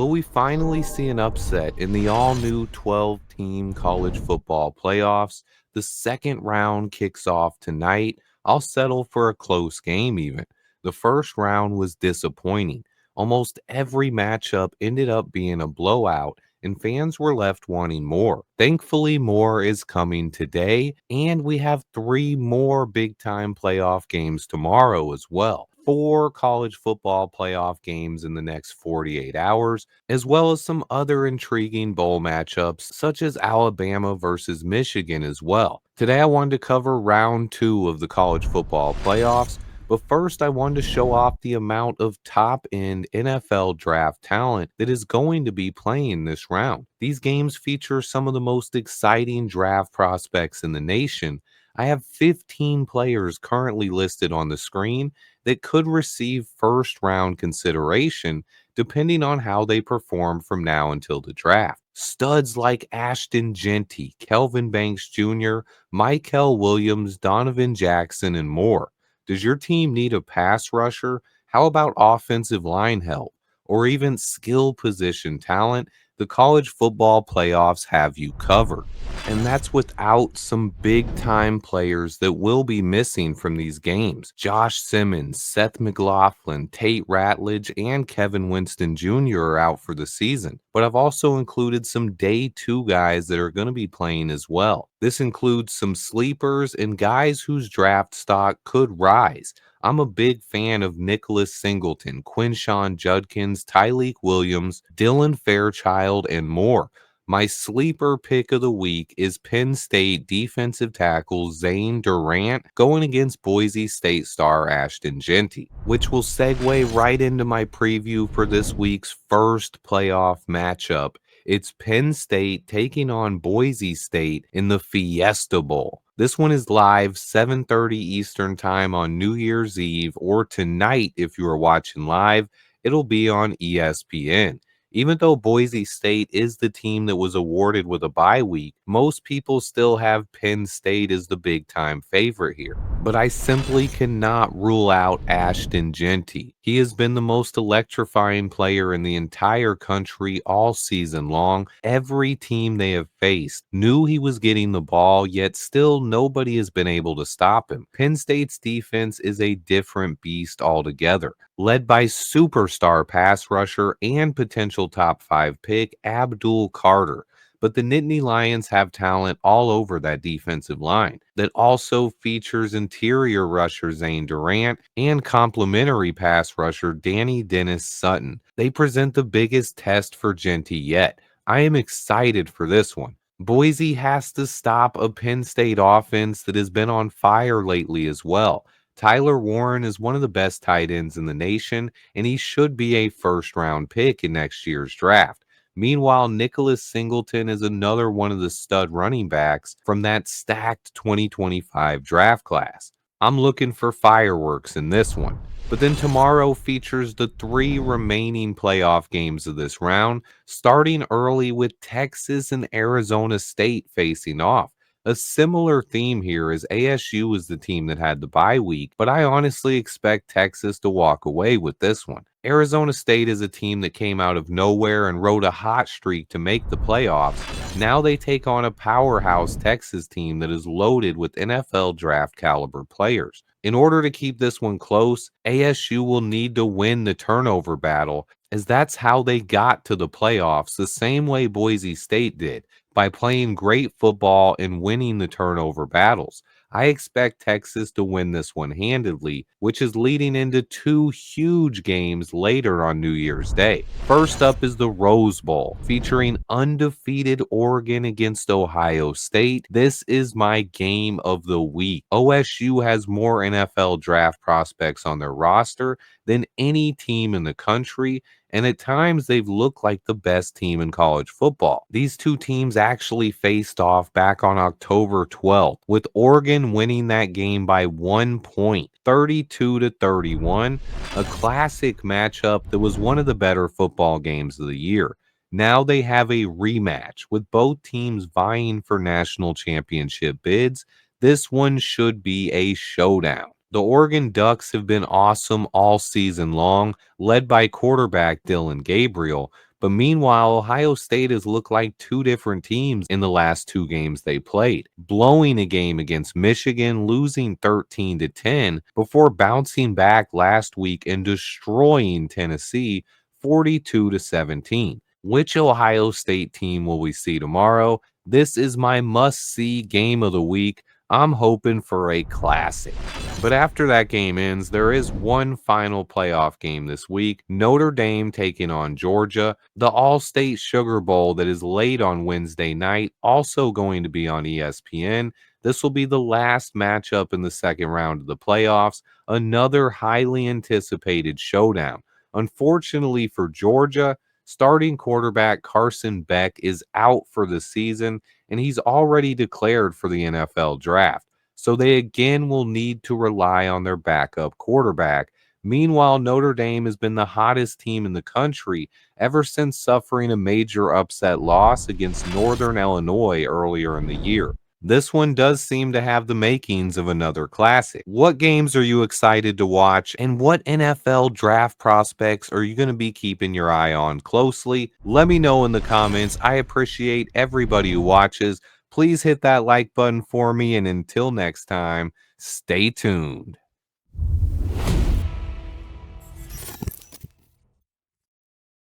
Will we finally see an upset in the all-new 12-team college football playoffs? The second round kicks off tonight. I'll settle for a close game even. The first round was disappointing. Almost every matchup ended up being a blowout, and fans were left wanting more. Thankfully, more is coming today, and we have three more big-time playoff games tomorrow as well. Four college football playoff games in the next 48 hours, as well as some other intriguing bowl matchups, such as Alabama versus Michigan as well. Today, I wanted to cover round two of the college football playoffs, but first, I wanted to show off the amount of top end NFL draft talent that is going to be playing this round. These games feature some of the most exciting draft prospects in the nation. I have 15 players currently listed on the screen that could receive first round consideration depending on how they perform from now until the draft. Studs like Ashton Genty, Kelvin Banks Jr., Michael Williams, Donovan Jackson, and more. Does your team need a pass rusher? How about offensive line help? Or even skill position talent? The college football playoffs have you covered. And that's without some big time players that will be missing from these games. Josh Simmons, Seth McLaughlin, Tate Ratledge, and Kevin Winston Jr. are out for the season. But I've also included some day two guys that are going to be playing as well. This includes some sleepers and guys whose draft stock could rise. I'm a big fan of Nicholas Singleton, Quinshawn Judkins, Tyleek Williams, Dylan Fairchild, and more. My sleeper pick of the week is Penn State defensive tackle Zane Durant going against Boise State star Ashton Genty, which will segue right into my preview for this week's first playoff matchup. It's Penn State taking on Boise State in the Fiesta Bowl. This one is live 7:30 Eastern Time on New Year's Eve, or tonight if you are watching live, it'll be on ESPN. Even though Boise State is the team that was awarded with a bye week, most people still have Penn State as the big time favorite here. But I simply cannot rule out Ashton Genty. He has been the most electrifying player in the entire country all season long. Every team they have faced knew he was getting the ball, yet still nobody has been able to stop him. Penn State's defense is a different beast altogether, led by superstar pass rusher and potential top 5 pick Abdul Carter. But the Nittany Lions have talent all over that defensive line that also features interior rusher Zane Durant and complementary pass rusher Danny Dennis Sutton. They present the biggest test for Genty yet. I am excited for this one. Boise has to stop a Penn State offense that has been on fire lately as well. Tyler Warren is one of the best tight ends in the nation, and he should be a first-round pick in next year's draft. Meanwhile, Nicholas Singleton is another one of the stud running backs from that stacked 2025 draft class. I'm looking for fireworks in this one. But then tomorrow features the three remaining playoff games of this round, starting early with Texas and Arizona State facing off. A similar theme here is ASU is the team that had the bye week, but I honestly expect Texas to walk away with this one. Arizona State is a team that came out of nowhere and rode a hot streak to make the playoffs. Now they take on a powerhouse Texas team that is loaded with NFL draft caliber players. In order to keep this one close, ASU will need to win the turnover battle, as that's how they got to the playoffs the same way Boise State did, by playing great football and winning the turnover battles. I expect Texas to win this one handedly, which is leading into two huge games later on New Year's Day. First up is the Rose Bowl, featuring undefeated Oregon against Ohio State. This is my game of the week. OSU has more NFL draft prospects on their roster than any team in the country, and at times they've looked like the best team in college football. These two teams actually faced off back on October 12th, with Oregon winning that game by 1 point, 32-31, a classic matchup that was one of the better football games of the year. Now they have a rematch with both teams vying for national championship bids. This one should be a showdown. The Oregon Ducks have been awesome all season long, led by quarterback Dylan Gabriel, But meanwhile, Ohio State has looked like two different teams in the last two games they played, blowing a game against Michigan, losing 13 to 10 before bouncing back last week and destroying Tennessee 42 to 17. Which Ohio State team will we see tomorrow? This is my must-see game of the week. I'm hoping for a classic. But after that game ends, there is one final playoff game this week. Notre Dame taking on Georgia. The All-State Sugar Bowl that is late on Wednesday night, also going to be on ESPN. This will be the last matchup in the second round of the playoffs. Another highly anticipated showdown. Unfortunately for Georgia, starting quarterback Carson Beck is out for the season, and he's already declared for the NFL draft. So they again will need to rely on their backup quarterback. Meanwhile, Notre Dame has been the hottest team in the country ever since suffering a major upset loss against Northern Illinois earlier in the year. This one does seem to have the makings of another classic. What games are you excited to watch, and what NFL draft prospects are you going to be keeping your eye on closely? Let me know in the comments. I appreciate everybody who watches. Please hit that like button for me, and until next time, stay tuned.